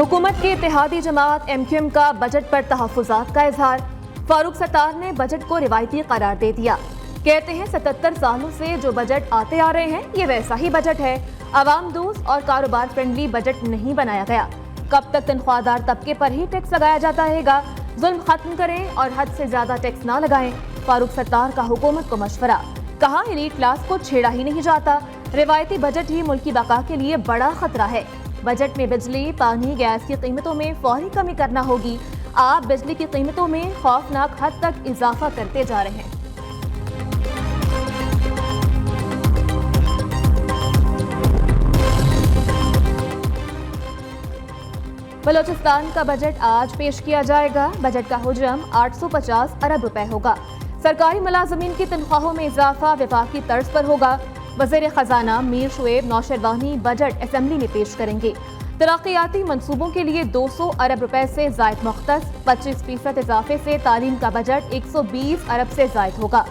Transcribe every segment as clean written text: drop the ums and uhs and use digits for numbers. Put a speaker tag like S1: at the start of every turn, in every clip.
S1: हुकूमत की इत्तेहादी जमात MQM का बजट पर तहफ़्फ़ुज़ात का इजहार। फारूक सत्तार ने बजट को रिवायती करार दे दिया। कहते हैं 77 सालों से जो बजट आते आ रहे हैं ये वैसा ही बजट है। आवाम दोस्त और कारोबार फ्रेंडली बजट नहीं बनाया गया। कब तक तनख्वाहदार तबके पर ही टैक्स लगाया जाता रहेगा? जुल्म खत्म करें और हद से ज्यादा टैक्स ना लगाएं। फारूक सत्तार का हुकूमत को मशवरा। कहा एलीट क्लास को छेड़ा ही नहीं जाता। रिवायती बजट ही मुल्क की बका के लिए बड़ा खतरा है। बजट में बिजली, पानी, गैस की कीमतों में फौरी कमी करना होगी। आप बिजली की कीमतों में खौफनाक हद तक इजाफा करते जा रहे हैं। बलोचिस्तान का बजट आज पेश किया जाएगा। बजट का हुजम 850 अरब रुपए होगा। सरकारी मुलाजमीन की तनख्वाहों में इजाफा वफाकी तर्ज पर होगा। वज़ीर खजाना मीर शुएब नौशरवानी बजट असेंबली में पेश करेंगे। तरक्याती मंसूबों के लिए 200 अरब रुपए से जायद मुख्तस। 25% इजाफे से तालीम का बजट 120 अरब से जायद होगा।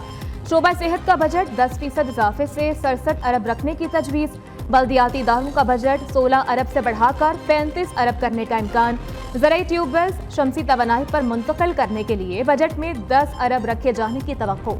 S1: शोबा सेहत का बजट 10% इजाफे से 67 अरब रखने की तजवीज़। बल्दियाती इदारों का बजट 16 अरब से बढ़ाकर 35 अरब करने का इम्कान। ज़राई ट्यूबवेल्स शमसी तवानाई पर मुंतकिल करने के लिए बजट में 10 अरब रखे जाने की तवक्को।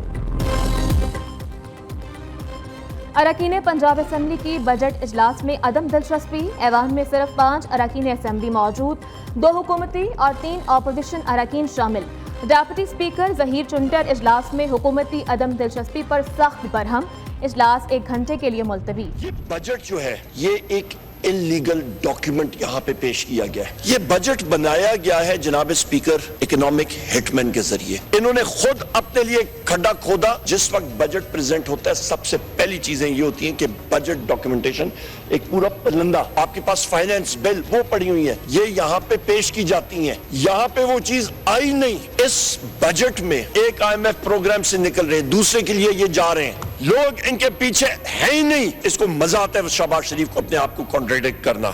S1: अरकान पंजाब असेंबली की बजट इजलास में अदम दिलचस्पी। ऐवान में सिर्फ 5 अरकान असेंबली मौजूद, 2 हुकूमती और 3 अपोजिशन अरकान शामिल। डेप्यूटी स्पीकर जहीर चुंटर इजलास में हुकूमती अदम दिलचस्पी पर सख्त बरहम। इजलास 1 घंटे के लिए मुलतवी।
S2: ये बजट जो है ये एक इलीगल डॉक्यूमेंट यहाँ पे पेश किया गया है। ये बजट बनाया गया है जनाब स्पीकर इकोनॉमिक हिटमैन के जरिए। इन्होंने खुद अपने लिए खड्डा खोदा। जिस वक्त बजट प्रेजेंट होता है सबसे पहली चीजें ये होती हैं कि बजट डॉक्यूमेंटेशन, एक पूरा पलंदा, आपके पास फाइनेंस बिल वो पड़ी हुई है, ये यहाँ पे पेश की जाती हैं। यहाँ पे वो चीज आई नहीं। इस बजट में एक IMF प्रोग्राम से निकल रहे हैं, दूसरे के लिए ये जा रहे हैं। लोग इनके पीछे है ही नहीं। इसको मजा आता है शहबाज शरीफ को अपने आप को कॉन्ट्रडिक्ट करना।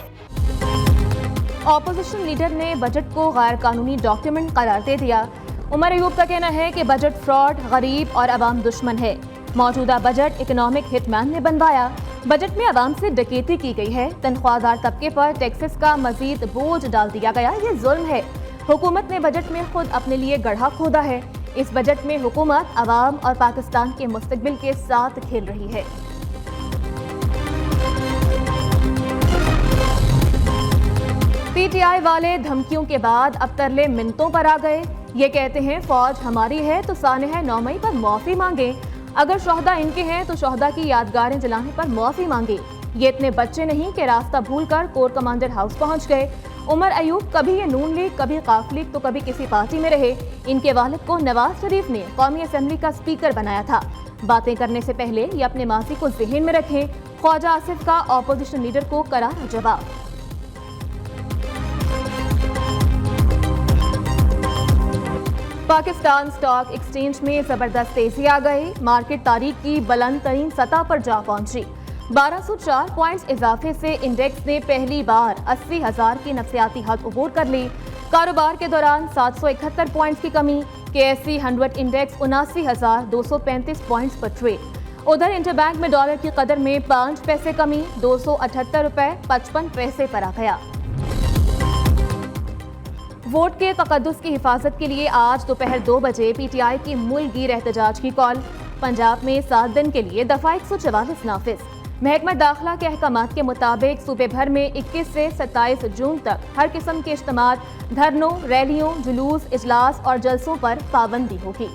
S1: ऑपोजिशन लीडर ने बजट को गैर कानूनी डॉक्यूमेंट करार दे दिया। उमर अयूब का कहना है कि बजट फ्रॉड, गरीब और अवाम दुश्मन है। मौजूदा बजट इकोनॉमिक हिटमैन ने बनवाया। बजट में अवाम से डकैती की गई है। तनख्वाहदार तबके पर टैक्सेस का मजीद बोझ डाल दिया गया। ये जुल्म है। हुकूमत ने बजट में खुद अपने लिए गड्ढा खोदा है। इस बजट में हुकूमत अवाम और पाकिस्तान के मुस्तकबिल के साथ खेल रही है। PTI वाले धमकियों के बाद अब तरले मिनटों पर आ गए। ये कहते हैं फौज हमारी है तो सानह 9 मई पर माफी मांगे। अगर शोहदा इनके हैं तो शोहदा की यादगारें जलाने पर माफी मांगे। ये इतने बच्चे नहीं कि रास्ता भूलकर कोर कमांडर हाउस पहुंच गए। उमर अयूब कभी ये नून लीग, कभी काफ लीग तो कभी किसी पार्टी में रहे। इनके वालिद को नवाज शरीफ ने कौमी असेंबली का स्पीकर बनाया था। बातें करने से पहले ये अपने माजी को ज़हन में रखें। ख्वाजा आसिफ का ऑपोजिशन लीडर को करारा जवाब। पाकिस्तान स्टॉक एक्सचेंज में जबरदस्त तेजी आ गई। मार्केट तारीख की बुलंद तरीन सतह पर जा पहुंची। 1204 पॉइंट्स इजाफे से इंडेक्स ने पहली बार 80,000 की नफसियाती हद अबूर कर ली। कारोबार के दौरान 771 पॉइंट्स की कमी। KSE 100 इंडेक्स 79,235 पॉइंट्स पर ट्रेड। उधर इंटरबैंक में डॉलर की कदर में 5 पैसे कमी, 278 रुपए 55 पैसे पर आ गया। वोट के तकद्दुस की हिफाजत के लिए आज दोपहर 2 बजे PTI की मुल्कगीर एहतजाज की कॉल। पंजाब में 7 दिन के लिए दफा 144 नाफिज। महकमा दाखिला के अहकामात के मुताबिक सूबे भर में 21 से 27 जून तक हर किस्म के इज्तिमात, धरनों, रैलियों, जुलूस, इजलास और जलसों पर पाबंदी होगी।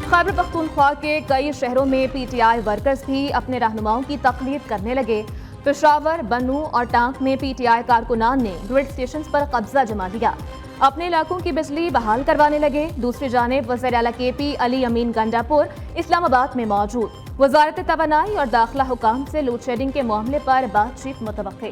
S1: खैबर पख्तूनख्वा के कई शहरों में PTI वर्कर्स भी अपने रहनुमाओं की तकलीद करने लगे। पेशावर, बनू और टांक में PTI कारकुनान ने ग्रिड स्टेशन पर कब्जा जमा लिया। अपने इलाकों की बिजली बहाल करवाने लगे। दूसरी जानिब वज़ीर आला KP अली अमीन गंडापुर इस्लामाबाद में मौजूद। वज़ारत तवानाई और दाखिला हुकाम से लोड शेडिंग के मामले पर बातचीत मुतवक्के।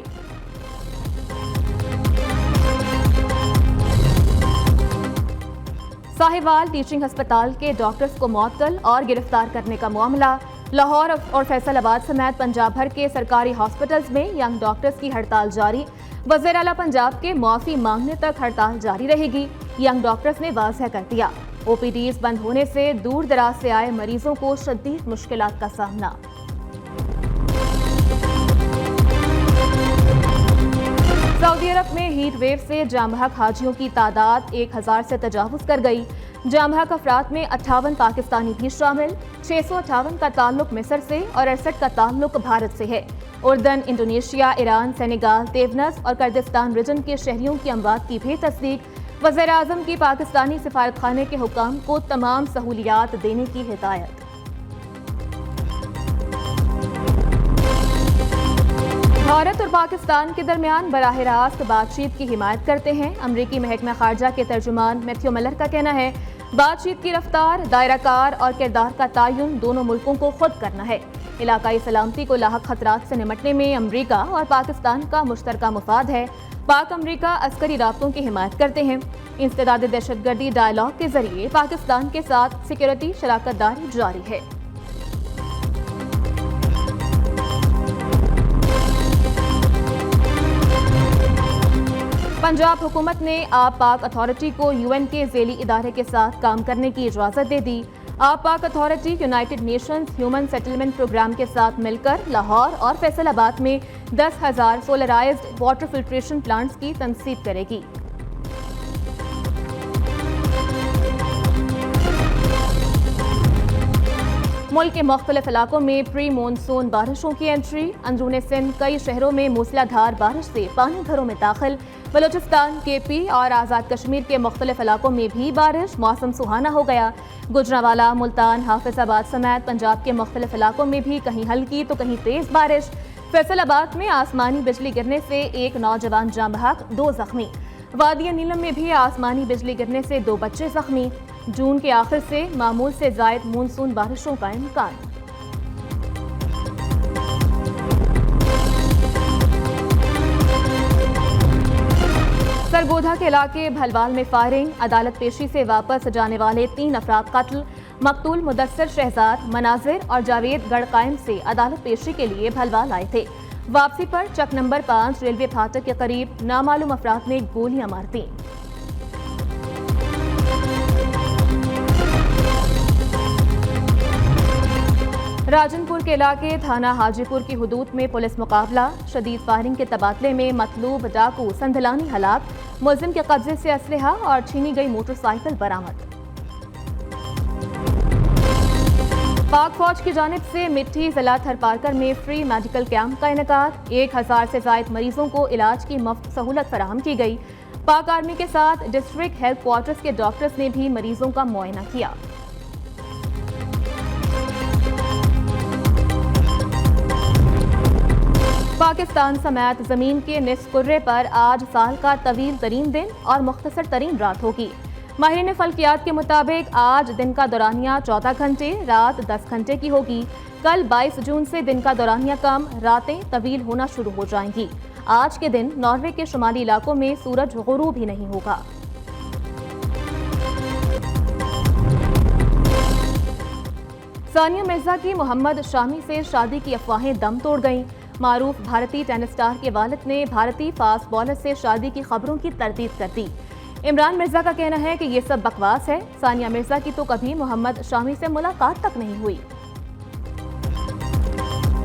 S1: साहिवाल टीचिंग अस्पताल के डॉक्टर्स को मुअत्तल और गिरफ्तार करने का मामला। लाहौर और फैसलाबाद समेत पंजाब भर के सरकारी हॉस्पिटल्स में यंग डॉक्टर्स की हड़ताल जारी। वज़ीर आला पंजाब के मुआफ़ी मांगने तक हड़ताल जारी रहेगी। यंग डॉक्टर्स ने वाज़ह कर दिया। OPDs बंद होने से दूर दराज से आए मरीजों को शदीद मुश्किलात का सामना। भारत में हीट वेव से जाम बहक हाजियों की तादाद 1000 से तजावुज़ कर गई। जाम बहक अफराद में 58 पाकिस्तानी भी शामिल। 658 का ताल्लुक मिस्र से और 68 का ताल्लुक भारत से है। उर्दन, इंडोनेशिया, ईरान, सेनेगाल, तेवनस और कर्दिस्तान रीजन के शहरियों की अमवात की भी तस्दीक। वज़ीर-ए-आज़म की पाकिस्तानी सिफारत खाने के हुक्म को तमाम सहूलियात देने की हिदायत। भारत और पाकिस्तान के दरमियान बराह रास्त बातचीत की हिमायत करते हैं। अमरीकी महकमा खारजा के तर्जुमान मैथ्यू मिलर का कहना है, बातचीत की रफ्तार, दायराकार और किरदार का तयन दोनों मुल्कों को खुद करना है। इलाकाई सलामती को लाहक खतरात से निमटने में अमरीका और पाकिस्तान का मुश्तरका मुफाद है। पाक अमरीका अस्करी राब्तों की हिमायत करते हैं। इंसदाद दहशतगर्दी डायलॉग के जरिए पाकिस्तान के साथ सिक्योरिटी शराकत दारी जारी है। पंजाब हुकूमत ने आप पाक अथॉरिटी को यूएन के ज़ेली इदारे के साथ काम करने की इजाज़त दे दी। आप Pak authority United Nations human settlement programme के साथ मिलकर लाहौर और फैसलाबाद में 10,000 सोलराइज्ड वाटर फिल्ट्रेशन प्लांट्स की तनसीब करेगी। मुल्क के मुख्तलिफ इलाकों में प्री मानसून बारिशों की एंट्री। अंदरून सिंध कई शहरों में मूसलाधार बारिश से पानी घरों में दाखिल। बलूचिस्तान, केपी और आज़ाद कश्मीर के मुख्तलिफ इलाकों में भी बारिश। मौसम सुहाना हो गया। गुजरांवाला, मुल्तान, हाफिजाबाद समेत पंजाब के मुख्तलिफ इलाकों में भी कहीं हल्की तो कहीं तेज बारिश। फैसलाबाद में आसमानी बिजली गिरने से एक नौजवान जाम बहक, 2 जख्मी। वादिया नीलम में भी आसमानी बिजली गिरने से 2 बच्चे जख्मी। जून के आखिर से मामूल से ज़ायद मानसून बारिशों का इम्कान। सरगोधा के इलाके भलवाल में फायरिंग। अदालत पेशी से वापस जाने वाले 3 अफराद कत्ल। मकतूल मुदस्सर शहजाद, मनाजिर और जावेद गढ़कायम से अदालत पेशी के लिए भलवाल आए थे। वापसी पर चक नंबर 5 रेलवे फाटक के करीब नामालूम अफराद ने गोलियां मार दी। राजनपुर के इलाके थाना हाजीपुर की हुदूद में पुलिस मुकाबला। शदीद फायरिंग के तबादले में मतलूब डाकू संधलानी हलाक। मुलजिम के कब्जे से असलहा और छीनी गई मोटरसाइकिल बरामद। पाक फौज की जानिब से मिट्टी जिला थरपारकर में फ्री मेडिकल कैंप का इनेकाद। 1000 से ज़ायद मरीजों को इलाज की मुफ्त सहूलत फराहम की गई। पाक आर्मी के साथ डिस्ट्रिक्ट हेल्थ क्वार्टर्स के डॉक्टर्स ने भी मरीजों का मुआयना किया। पाकिस्तान समेत ज़मीन के निस्फ़ कुर्रे पर आज साल का तवील तरीन दिन और मुख्तसर तरीन रात होगी। माहिरीन फल्कियात के मुताबिक आज दिन का दौरानिया 14 घंटे, रात 10 घंटे की होगी। कल 22 जून से दिन का दौरानिया कम, रातें तवील होना शुरू हो जाएंगी। आज के दिन नॉर्वे के शुमाली इलाकों में सूरज गुरूब ही नहीं होगा। सानिया मिर्जा की मोहम्मद शामी से शादी की अफवाहें दम तोड़ गईं। मारूफ भारतीय टेनिस स्टार के वालिद ने भारतीय फास्ट बॉलर से शादी की खबरों की तरदीद कर दी। इमरान मिर्जा का कहना है कि ये सब बकवास है। सानिया मिर्जा की तो कभी मोहम्मद शामी से मुलाकात तक नहीं हुई।